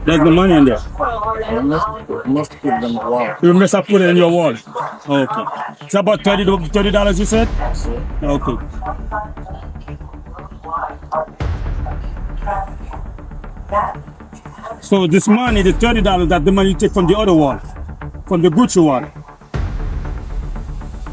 There's the money in there. I must have put it in the wallet. You must have put it in your wallet. Okay. It's about $30 you said? Okay. So this money, the $30, that's the money you take from the other wallet, from the Gucci wallet.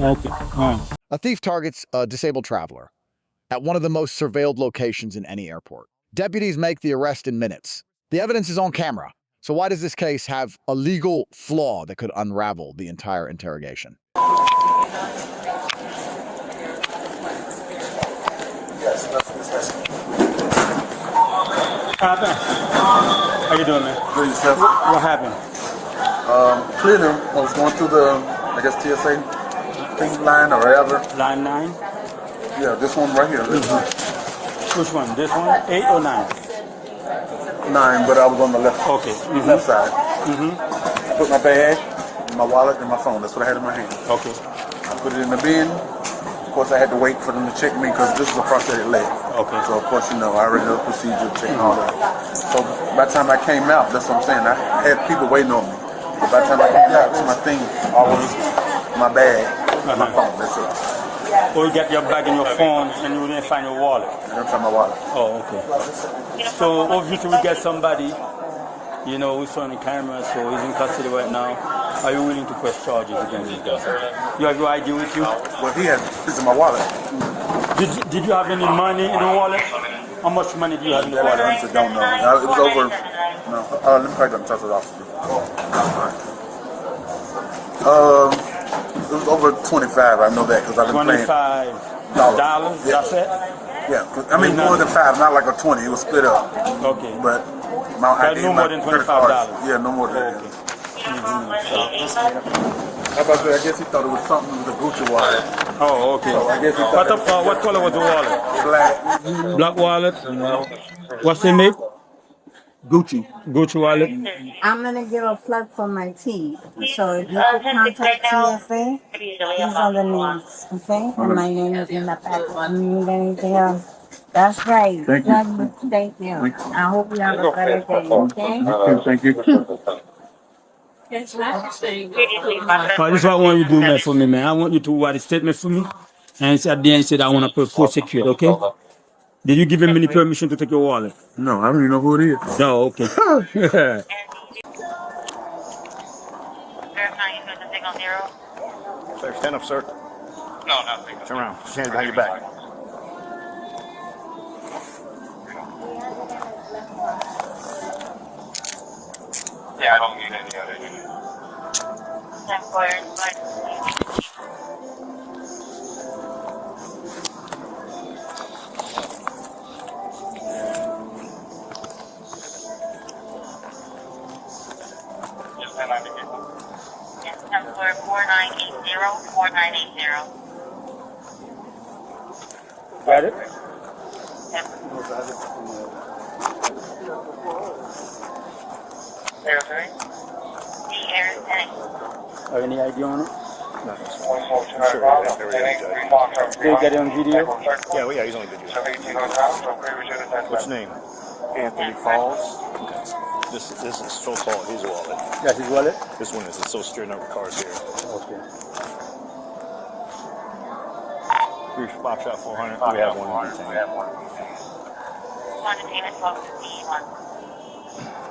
Okay. A thief targets a disabled traveler at one of the most surveilled locations in any airport. Deputies make the arrest in minutes. The evidence is on camera. So why does this case have a legal flaw that could unravel the entire interrogation? How you doing, man? Good yourself? What happened? Clearly, I was going through the, I guess, TSA thing line or whatever. Line 9? Yeah, this one right here. Which one? This one? 8 or 9? 9, but I was on the left, left side. I put my bag, my wallet, and my phone. That's what I had in my hand. Okay. I put it in the bin. Of course, I had to wait for them to check me because this is a prosthetic leg. Okay. So, of course, you know, I already know the procedure, checking all that. So, by the time I came out, that's what I'm saying. I had people waiting on me. But by the time I came out, my thing, always my bag, my phone. That's it. Or you get your bag and your phone and you didn't find your wallet. I didn't find my wallet. Oh, okay. So obviously we get somebody, you know, who's on the camera, so he's in custody right now. Are you willing to press charges against this guy? You have your ID with you? Well, this is my wallet. Did you have any money in the wallet? How much money do you have in the wallet? I honestly don't know. It was over. No, let me try to touch it off. It was over 25. I know that because I've been playing. $25. Yeah. That's it? Yeah. I mean, more than 5, not like a 20. It was split up. Okay. But my ID, no more than $25. Yeah, no more than that. Okay. How about that? I guess he thought it was something with a Gucci wallet. Oh, okay. So I guess he thought what color was the wallet? Black. Black wallet. What's the name? Gucci. Gucci wallet. I'm gonna give a plug for my team. So if you could contact TSA, these are the names, okay? And my name is in the packet. You need anything else? That's right. Thank you. Thank you. I hope you have a better day, okay? Thank you. This is what I want you to do, man, for me, man. I want you to write a statement for me. And at the end, said I want to prosecute, okay? Did you give him any permission to take your wallet? No, I don't even know who it is. No, okay. Sir, stand up, sir. No, nothing. Turn around. Just hands behind your back. Yeah, I don't need any other. Just 1090. Yes, 4980. Got it? Yep. Have any idea on it? No. Did you get it on video? Yeah, he's on video. What's your name? Anthony Falls. Okay. This is so-called his wallet. That's his wallet? This one is the Social Security number cars here. Okay. 3 Foxtrot 400. We have one in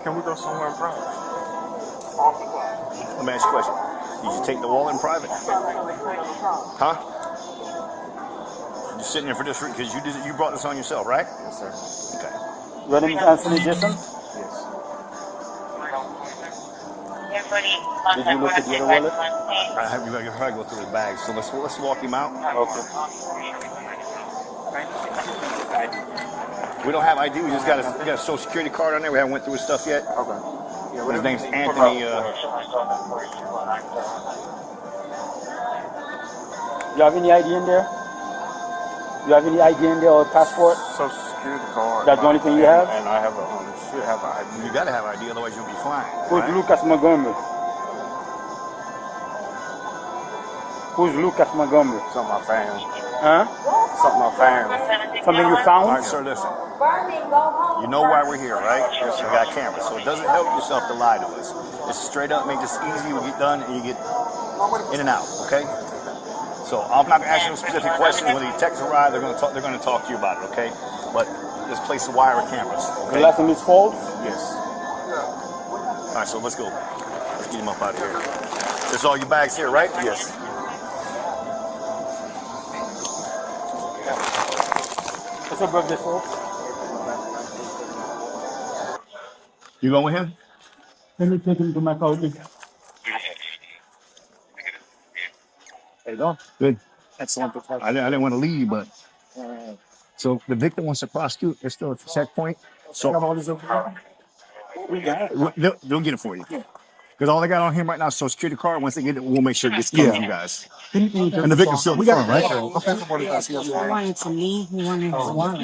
Can we go somewhere in private? Let me ask you a question. Did you take the wallet in private? Huh? You're sitting there for this reason because you brought this on yourself, right? Yes, sir. Okay. Your name is Anthony Jason? Yes. Did you look at the other wallet? I have you probably go through his bag, so let's walk him out. Okay. We don't have ID. We just got a Social Security card on there. We haven't went through his stuff yet. Okay. Yeah, His name's Anthony. You have any ID in there? You have any ID in there or passport? Social Security card. That's the only thing you have? And I have should have an ID. You gotta have ID, otherwise you'll be flying. Who's Lucas Montgomery? Who's Lucas Montgomery? Something I found. Huh? Something I found. Something you found? All right, sir, listen. You know why we're here, right? Because we got cameras. So it doesn't help yourself to lie to us. Just straight up make this easy. We get done and you get in and out, okay? So I'm not gonna ask you specific questions. When the detectives arrive, they're gonna talk to you about it, okay? But let's place the wire cameras. Okay? The last one is false? Yes. All right, so let's go. Let's get him up out of here. There's all your bags here, right? Yes. What's your birthday for? You going with him? Let me take him to my car. How you doing? Good. Excellent. I didn't want to leave, but so the victim wants to prosecute. They're still at the checkpoint. So We got it. they'll get it for you. Because all they got on him right now is Social Security card. Once they get it, we'll make sure it gets coming to you guys. And the victim's still in the front, right? He wanted to leave. He wanted his wallet.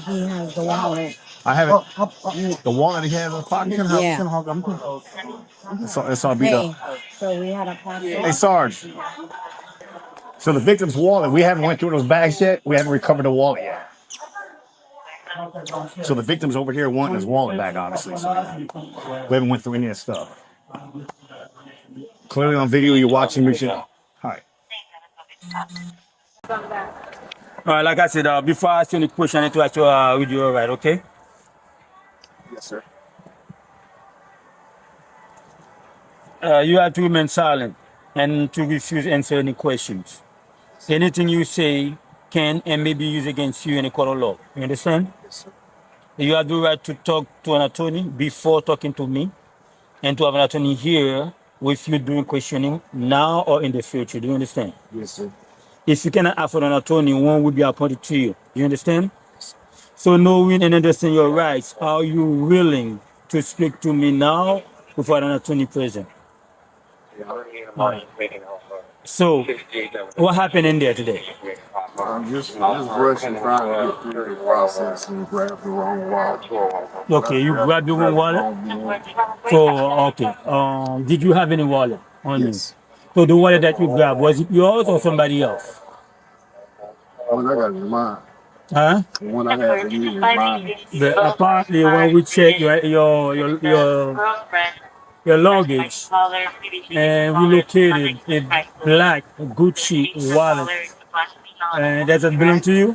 He has the wallet. I have it. The wallet he has in the pocket. Yeah. It's all beat up. So we had a pocket. Hey, Sarge. So the victim's wallet, we haven't went through those bags yet. We haven't recovered the wallet yet. So the victim's over here wanting his wallet back, obviously. So we haven't went through any of that stuff. Clearly on video, you're watching me. All right. All right, like I said, before I ask you any question, I need to ask you with you, all right, okay? Yes, sir. You have to remain silent and to refuse to answer any questions. Anything you say can and may be used against you in a court of law. You understand? Yes, sir. You have the right to talk to an attorney before talking to me and to have an attorney here with you doing questioning now or in the future. Do you understand? Yes, sir. If you cannot afford an attorney, one will be appointed to you. Do you understand? So knowing and understanding your rights, are you willing to speak to me now without an attorney present? So, what happened in there today? I'm just rushing, trying to get through the process and grab the wrong wallet. Okay, you grabbed your own wallet? So, okay. Did you have any wallet on you? Yes. So the wallet that you grabbed, was it yours or somebody else? The one I got in mine. Huh? The one I had in mine. Apparently, when we check your luggage, and we located a black Gucci wallet, and does it belong to you?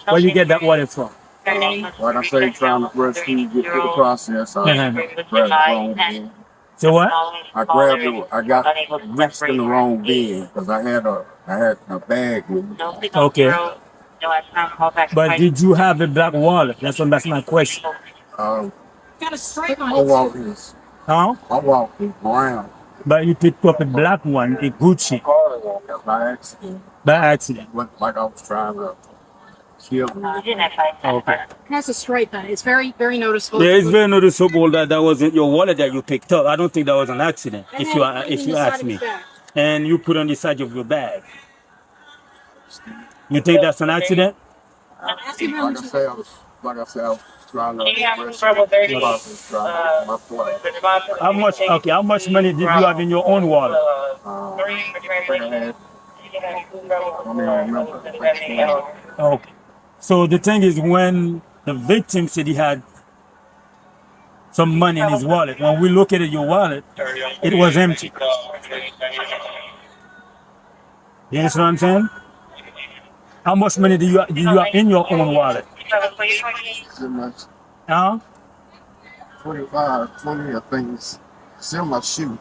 Where you get that wallet from? Like I say, trying to rush through, get through the process. I grabbed the wrong bin. So what? I grabbed it. I got reached in the wrong bin because I had a bag with me. Okay. But did you have a black wallet? That's my question. My wallet is. Huh? My wallet is brown. But you picked up a black one, a Gucci, By accident. by accident. Looked like I was trying to kill them. Okay. It has a stripe on it. It's very, very noticeable. Yeah, it's very noticeable that wasn't your wallet that you picked up. I don't think that was an accident, if you ask me. And you put on the side of your bag. You think that's an accident? Like I said, I was trying to my flight. How much money did you have in your own wallet? I don't remember. Okay. So the thing is, when the victim said he had some money in his wallet, when we located your wallet, it was empty. You understand what I'm saying? How much money do you have in your own wallet? Too much. Huh? 25, 20, I think it's still my shoe.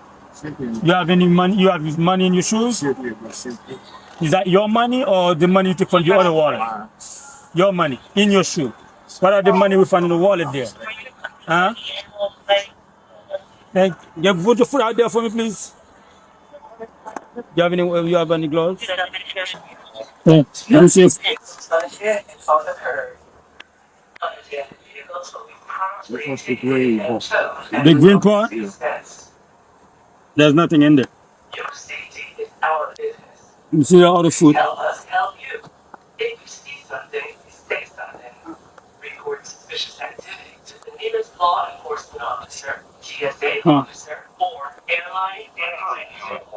You have any money? You have money in your shoes? Should be my shoe. Is that your money or the money you took from the other wallet? Your money in your shoe. What are the money we found in the wallet there? Huh? Hey, you put your foot out there for me, please. You have any gloves? Yeah. Let me see. What's the green part? The green part? There's nothing in there. You see all the food. Tell us, help you. If you see something, say something. Report suspicious activity to the nearest law enforcement officer, TSA officer, or airline executive.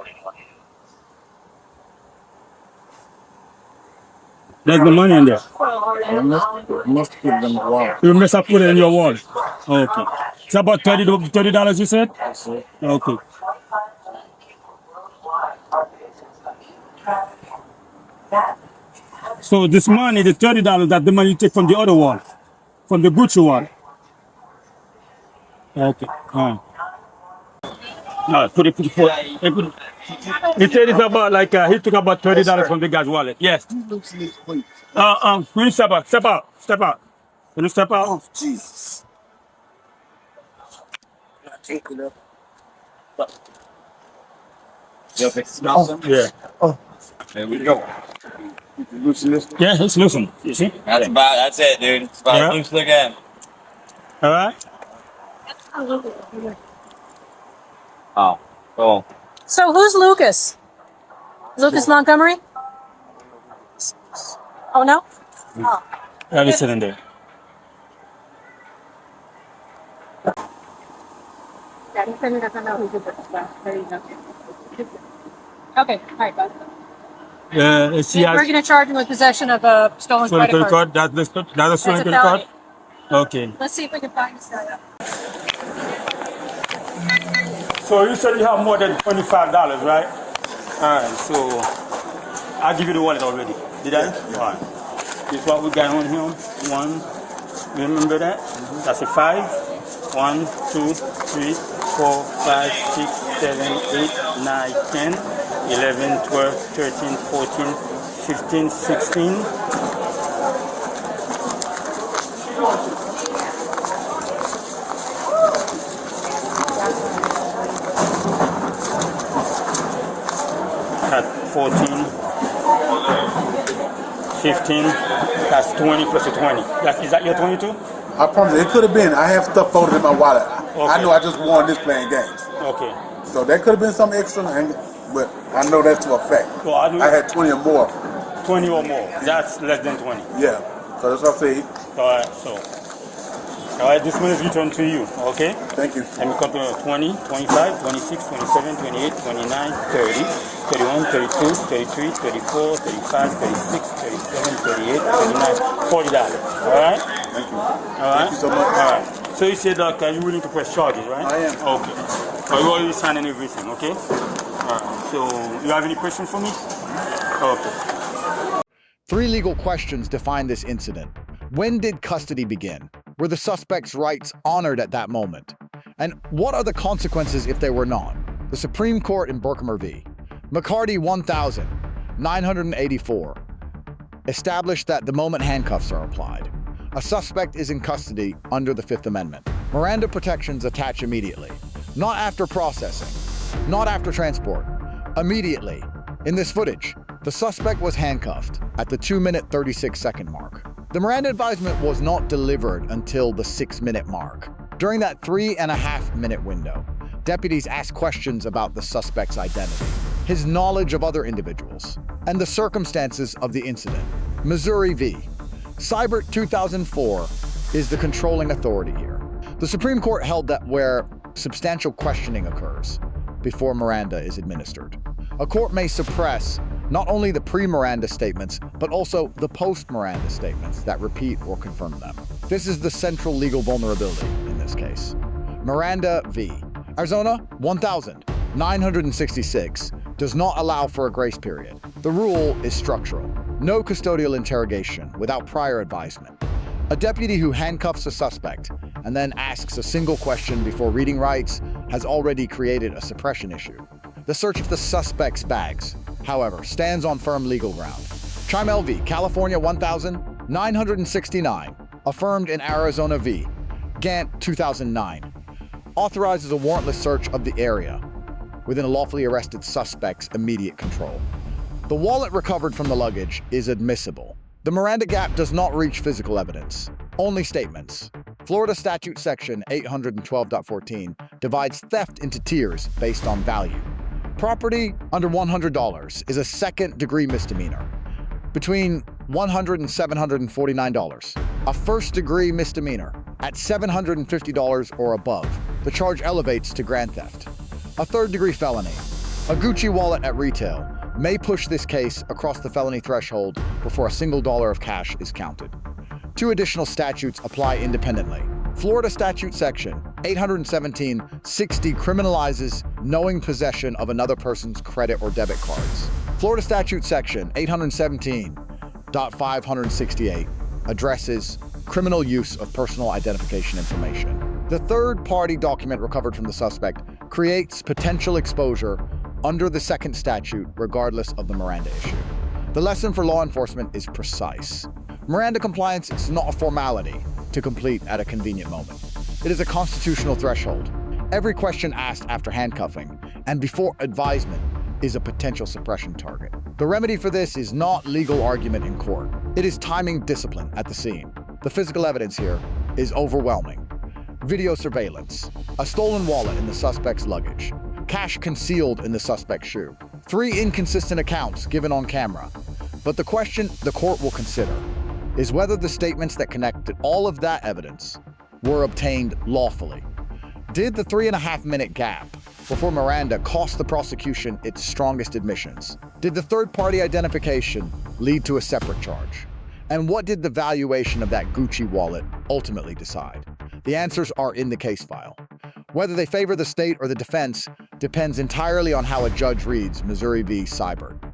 There's the money in there. Must put it in the wall. You must have put it in your wallet. Okay. It's about $30 you said? Yes, sir. Okay. So this money, the $30, that's the money you take from the other wall, from the Gucci wall. Okay. All right. No, put it. He said it's about like he took about $30 from the guy's wallet. Yes. Loosen these please. Can you step out? Step out. Step out. Can you step out? Oh, Jesus. I can't get up. You fix the smell some? Yeah. There we go. You can loosen this. Yeah, it's loosened. You see? That's it, dude. It's about Yeah. as loose as it can. All right. Oh, cool. So who's Lucas? Lucas Montgomery? Oh no? Oh. Let me sit in there. Yeah, he said he doesn't know who did this, but there you go. Okay, all right, bud. We're We're going to charge him with possession of a stolen stolen credit card. That's a stolen That's a credit card? felony. Okay. Let's see if we can find this guy. So you said you have more than $25, right? All right, so I'll give you the wallet already. Did I? Yeah. All right. This is what we got on here. One, remember that? That's a 5. 1, 2, 3, 4, 5, 6, 7, 8, 9, 10, 11, 12, 13, 14, 15, 16. That's 14, 15, that's 20 plus a 20. Is that your 22? I promise you, it could have been. I have stuff folded in my wallet. I Okay. know I just won this playing games. Okay. So that could have been some extra, but I know that's to a fact. Well, I had 20 or more. 20 or more. That's less than 20. Yeah. So that's what I say. All right, so. All right, this one is returned to you, okay? Thank you. And we continue 20, 25, 26, 27, 28, 29, 30, 31, 32, 33, 34, 35, 36, 37, 38, 39, $40. All right? Thank you. All right? Thank you so much. All right. So you said that you're willing to press charges, right? I am. Okay. So you already signed everything, okay? All right. So you have any questions for me? Okay. 3 legal questions define this incident. When did custody begin? Were the suspect's rights honored at that moment? And what are the consequences if they were not? The Supreme Court in Berkmer v. McCarty 1984 established that the moment handcuffs are applied, a suspect is in custody under the Fifth Amendment. Miranda protections attach immediately, not after processing, not after transport, immediately. In this footage, the suspect was handcuffed at the 2-minute 36-second mark. The Miranda advisement was not delivered until the 6-minute mark. During that 3.5-minute window, deputies asked questions about the suspect's identity, his knowledge of other individuals, and the circumstances of the incident. Missouri v. Seibert 2004 is the controlling authority here. The Supreme Court held that where substantial questioning occurs before Miranda is administered, a court may suppress not only the pre-Miranda statements, but also the post-Miranda statements that repeat or confirm them. This is the central legal vulnerability in this case. Miranda v. Arizona 1966 does not allow for a grace period. The rule is structural. No custodial interrogation without prior advisement. A deputy who handcuffs a suspect and then asks a single question before reading rights has already created a suppression issue. The search of the suspect's bags, however, stands on firm legal ground. Chimel v. California 1969, affirmed in Arizona v. Gant 2009, authorizes a warrantless search of the area within a lawfully arrested suspect's immediate control. The wallet recovered from the luggage is admissible. The Miranda gap does not reach physical evidence, only statements. Florida Statute section 812.14 divides theft into tiers based on value. Property under $100 is a second-degree misdemeanor. Between $100 and $749, a first-degree misdemeanor at $750 or above. The charge elevates to grand theft. A third-degree felony, a Gucci wallet at retail, may push this case across the felony threshold before a single dollar of cash is counted. Two additional statutes apply independently. Florida Statute Section 817-60 criminalizes knowing possession of another person's credit or debit cards. Florida Statute Section 817.568 addresses criminal use of personal identification information. The third-party document recovered from the suspect creates potential exposure under the second statute regardless of the Miranda issue. The lesson for law enforcement is precise. Miranda compliance is not a formality to complete at a convenient moment. It is a constitutional threshold. Every question asked after handcuffing and before advisement is a potential suppression target. The remedy for this is not legal argument in court. It is timing discipline at the scene. The physical evidence here is overwhelming. Video surveillance, a stolen wallet in the suspect's luggage, cash concealed in the suspect's shoe, 3 inconsistent accounts given on camera. But the question the court will consider is whether the statements that connected all of that evidence were obtained lawfully. Did the 3.5-minute gap before Miranda cost the prosecution its strongest admissions? Did the third-party identification lead to a separate charge? And what did the valuation of that Gucci wallet ultimately decide? The answers are in the case file. Whether they favor the state or the defense depends entirely on how a judge reads Missouri v. Seibert.